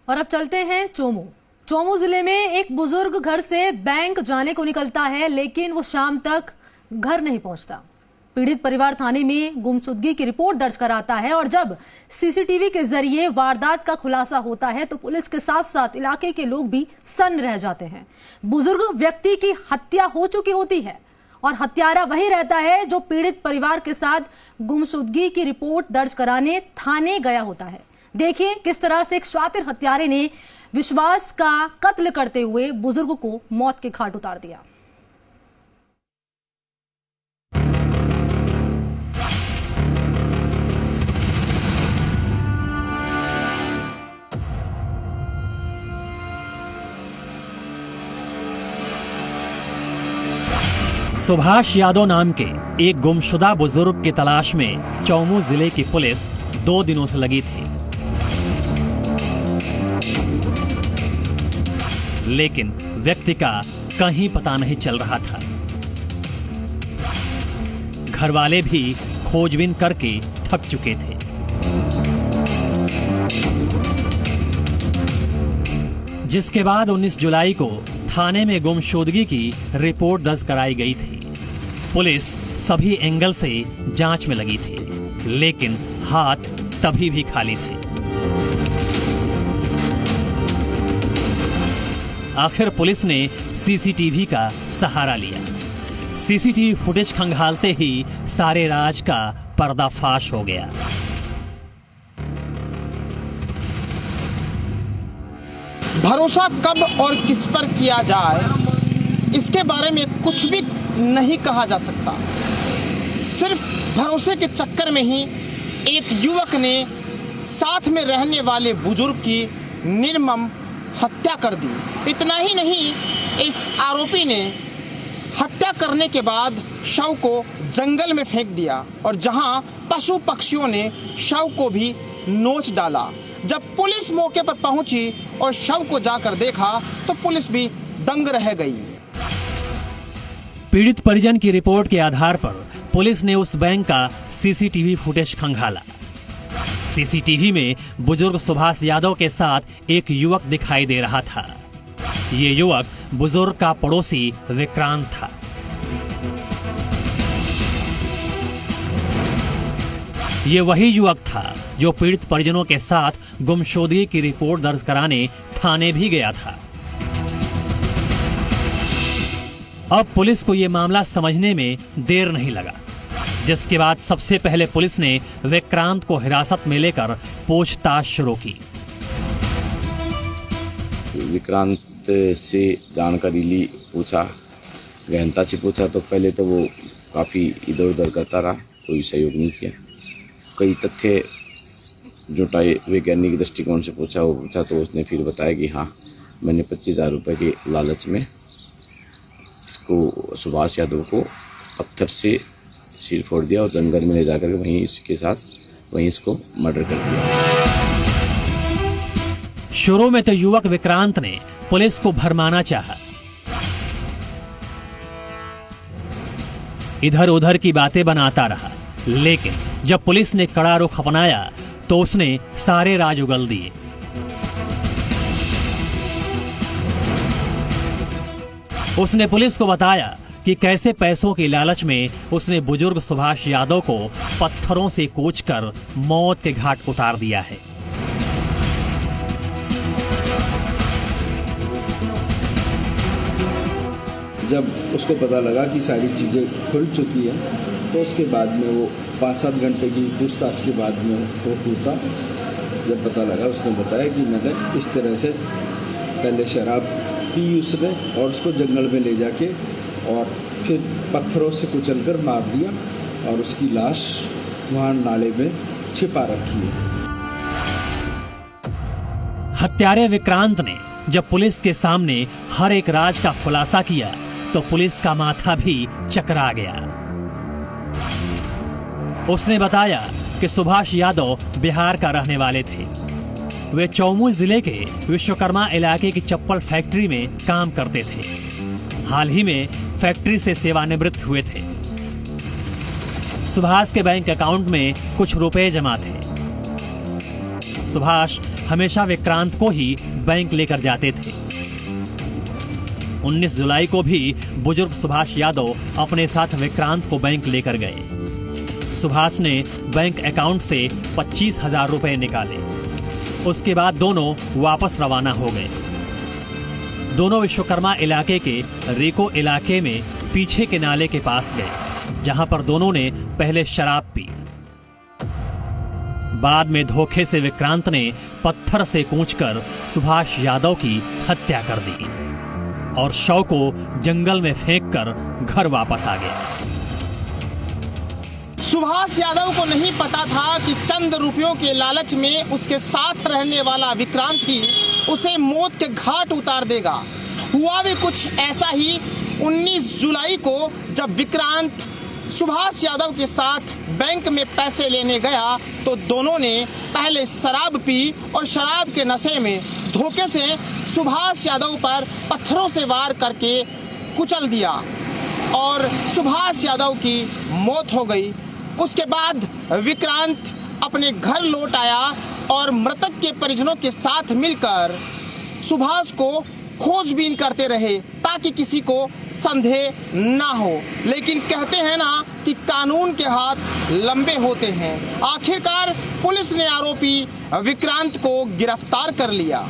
और अब चलते हैं चोमू जिले में एक बुजुर्ग घर से बैंक जाने को निकलता है, लेकिन वो शाम तक घर नहीं पहुंचता। पीड़ित परिवार थाने में गुमशुदगी की रिपोर्ट दर्ज कराता है और जब सीसीटीवी के जरिए वारदात का खुलासा होता है तो पुलिस के साथ साथ इलाके के लोग भी सन्न रह जाते हैं। बुजुर्ग व्यक्ति की हत्या हो चुकी होती है और हत्यारा वही रहता है जो पीड़ित परिवार के साथ गुमशुदगी की रिपोर्ट दर्ज कराने थाने गया होता है। देखिए किस तरह से एक शातिर हत्यारे ने विश्वास का कत्ल करते हुए बुजुर्ग को मौत के घाट उतार दिया। सुभाष यादव नाम के एक गुमशुदा बुजुर्ग की तलाश में चौमू जिले की पुलिस 2 दिनों से लगी थी, लेकिन व्यक्ति का कहीं पता नहीं चल रहा था। घरवाले भी खोजबीन करके थक चुके थे। जिसके बाद 19 जुलाई को थाने में गुमशुदगी की रिपोर्ट दर्ज कराई गई थी। पुलिस सभी एंगल से जांच में लगी थी, लेकिन हाथ तभी भी खाली थे। आखिर पुलिस ने सीसीटीवी का सहारा लिया। सीसीटीवी फुटेज खंगालते ही सारे राज का पर्दाफाश हो गया। भरोसा कब और किस पर किया जाए, इसके बारे में कुछ भी नहीं कहा जा सकता। सिर्फ भरोसे के चक्कर में ही एक युवक ने साथ में रहने वाले बुजुर्ग की निर्मम हत्या कर दी। इतना ही नहीं, इस आरोपी ने हत्या करने के बाद शव को जंगल में फेंक दिया और जहां पशु पक्षियों ने शव को भी नोच डाला। जब पुलिस मौके पर पहुंची और शव को जाकर देखा तो पुलिस भी दंग रह गई। पीड़ित परिजन की रिपोर्ट के आधार पर पुलिस ने उस बैंक का सीसीटीवी फुटेज खंगाला। सीसीटीवी में बुजुर्ग सुभाष यादव के साथ एक युवक दिखाई दे रहा था। ये युवक बुजुर्ग का पड़ोसी विक्रांत था। ये वही युवक था जो पीड़ित परिजनों के साथ गुमशुदगी की रिपोर्ट दर्ज कराने थाने भी गया था। अब पुलिस को यह मामला समझने में देर नहीं लगा, जिसके बाद सबसे पहले पुलिस ने विक्रांत को हिरासत में लेकर पूछताछ शुरू की। विक्रांत से जानकारी ली, पूछा, गहनता से पूछा तो पहले तो वो काफ़ी इधर उधर करता रहा, कोई सहयोग नहीं किया। कई तथ्य जुटाए, वैज्ञानिक दृष्टिकोण से पूछा तो उसने फिर बताया कि हाँ, मैंने 25,000 रुपये के लालच में इसको सुभाष यादव को पत्थर से सिर फोड़ दिया और जंगल में ले जाकर वहीं इसको मर्डर कर दिया। शुरू में तो युवक विक्रांत ने पुलिस को भरमाना चाहा, इधर उधर की बातें बनाता रहा, लेकिन जब पुलिस ने कड़ा रुख अपनाया तो उसने सारे राज उगल दिए। उसने पुलिस को बताया कि कैसे पैसों की लालच में उसने बुजुर्ग सुभाष यादव को पत्थरों से कोचकर मौत के घाट उतार दिया है। जब उसको पता लगा कि सारी चीज़ें खुल चुकी है तो उसके बाद में वो 5-7 घंटे की पूछताछ के बाद में वो टूटा। जब पता लगा, उसने बताया कि मैंने इस तरह से पहले शराब पी उसने और उसको जंगल में ले जाके और फिर पत्थरों से कुचलकर मार दिया और उसकी लाश वहाँ नाले में छिपा रखी है। हत्यारे विक्रांत ने जब पुलिस के सामने हर एक राज का खुलासा किया तो पुलिस का माथा भी चकरा गया। उसने बताया कि सुभाष यादव बिहार का रहने वाले थे। वे चौमू जिले के विश्वकर्मा इलाके की चप्पल फैक्ट्री में काम करते थे। हाल ही में फैक्ट्री से सेवानिवृत्त हुए थे। सुभाष के बैंक अकाउंट में कुछ रुपए जमा थे। सुभाष हमेशा विक्रांत को ही बैंक लेकर जाते थे। 19 जुलाई को भी बुजुर्ग सुभाष यादव अपने साथ विक्रांत को बैंक लेकर गए। सुभाष ने बैंक अकाउंट से 25,000 रुपए निकाले। उसके बाद दोनों वापस रवाना हो गए। दोनों विश्वकर्मा इलाके के रेको इलाके में पीछे के नाले के पास गए, जहां पर दोनों ने पहले शराब पी। बाद में धोखे से विक्रांत ने पत्थर से कूचकर सुभाष यादव की हत्या कर दी और शव को जंगल में फेंककर घर वापस आ गया। सुभाष यादव को नहीं पता था कि चंद रुपयों के लालच में उसके साथ रहने वाला विक्रांत ही उसे मौत के घाट उतार देगा। हुआ भी कुछ ऐसा ही 19 जुलाई को, जब विक्रांत सुभाष यादव के साथ बैंक में पैसे लेने गया तो दोनों ने पहले शराब पी और शराब के नशे में धोखे से सुभाष यादव पर पत्थरों से वार करके कुचल दिया और सुभाष यादव की मौत हो गई। उसके बाद विक्रांत अपने घर लौट आया और मृतक के परिजनों के साथ मिलकर सुभाष को खोजबीन करते रहे ताकि किसी को संदेह ना हो। लेकिन कहते हैं ना कि कानून के हाथ लंबे होते हैं। आखिरकार पुलिस ने आरोपी विक्रांत को गिरफ्तार कर लिया।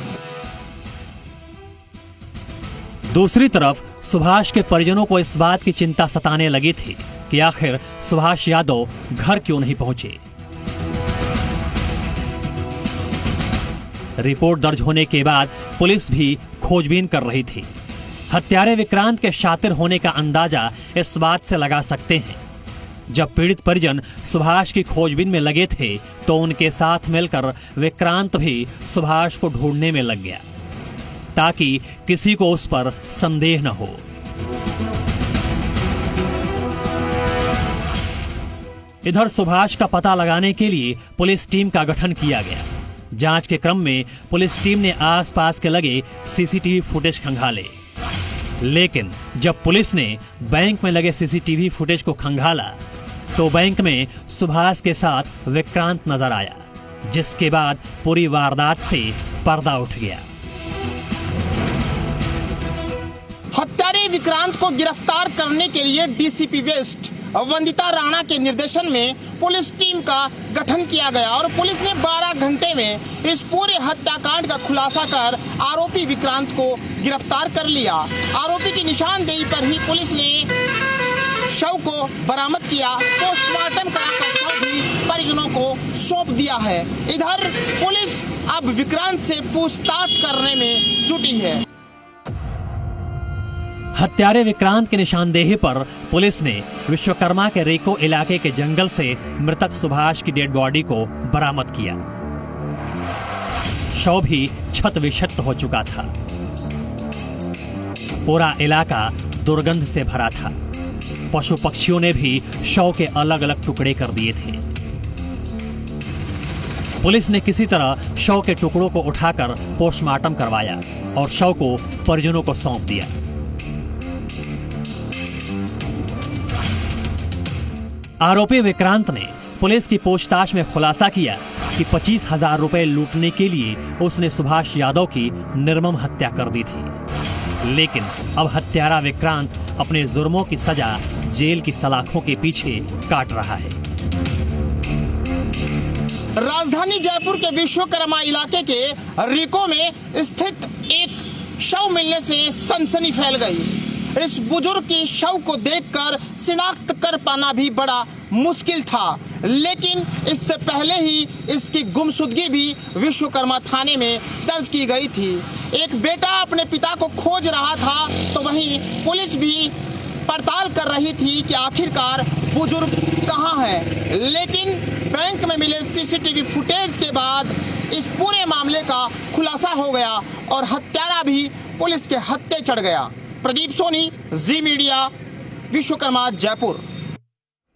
दूसरी तरफ सुभाष के परिजनों को इस बात की चिंता सताने लगी थी कि आखिर सुभाष यादव घर क्यों नहीं पहुंचे। रिपोर्ट दर्ज होने के बाद पुलिस भी खोजबीन कर रही थी। हत्यारे विक्रांत के शातिर होने का अंदाजा इस बात से लगा सकते हैं। जब पीड़ित परिजन सुभाष की खोजबीन में लगे थे तो उनके साथ मिलकर विक्रांत भी सुभाष को ढूंढने में लग गया ताकि किसी को उस पर संदेह न हो। इधर सुभाष का पता लगाने के लिए पुलिस टीम का गठन किया गया। जांच के क्रम में पुलिस टीम ने आसपास के लगे सीसीटीवी फुटेज खंगाले, लेकिन जब पुलिस ने बैंक में लगे सीसीटीवी फुटेज को खंगाला तो बैंक में सुभाष के साथ विक्रांत नजर आया, जिसके बाद पूरी वारदात से पर्दा उठ गया। हत्यारे विक्रांत को गिरफ्तार करने के लिए डीसीपी वेस्ट वंदिता राणा के निर्देशन में पुलिस टीम का गठन किया गया और पुलिस ने 12 घंटे में इस पूरे हत्याकांड का खुलासा कर आरोपी विक्रांत को गिरफ्तार कर लिया। आरोपी की निशानदेही पर ही पुलिस ने शव को बरामद किया। पोस्टमार्टम कराकर शव भी परिजनों को सौंप दिया है। इधर पुलिस अब विक्रांत से पूछताछ करने में जुटी है। हत्यारे विक्रांत की निशानदेही पर पुलिस ने विश्वकर्मा के रेको इलाके के जंगल से मृतक सुभाष की डेड बॉडी को बरामद किया। शव भी क्षत विक्षत हो चुका था। पूरा इलाका दुर्गंध से भरा था। पशु पक्षियों ने भी शव के अलग अलग टुकड़े कर दिए थे। पुलिस ने किसी तरह शव के टुकड़ों को उठाकर पोस्टमार्टम करवाया और शव को परिजनों को सौंप दिया। आरोपी विक्रांत ने पुलिस की पूछताछ में खुलासा किया कि 25,000 रुपए लूटने के लिए उसने सुभाष यादव की निर्मम हत्या कर दी थी। लेकिन अब हत्यारा विक्रांत अपने जुर्मों की सजा जेल की सलाखों के पीछे काट रहा है। राजधानी जयपुर के विश्वकर्मा इलाके के रेको में स्थित एक शव मिलने से सनसनी फैल गई। इस बुजुर्ग की शव को देखकर शिनाख्त कर पाना भी बड़ा मुश्किल था, लेकिन इससे पहले ही इसकी गुमशुदगी भी विश्वकर्मा थाने में दर्ज की गई थी। एक बेटा अपने पिता को खोज रहा था तो वहीं पुलिस भी पड़ताल कर रही थी कि आखिरकार बुजुर्ग कहाँ है। लेकिन बैंक में मिले सीसीटीवी फुटेज के बाद इस पूरे मामले का खुलासा हो गया और हत्यारा भी पुलिस के हत्थे चढ़ गया। प्रदीप सोनी, जी मीडिया, विश्वकर्मा, जयपुर।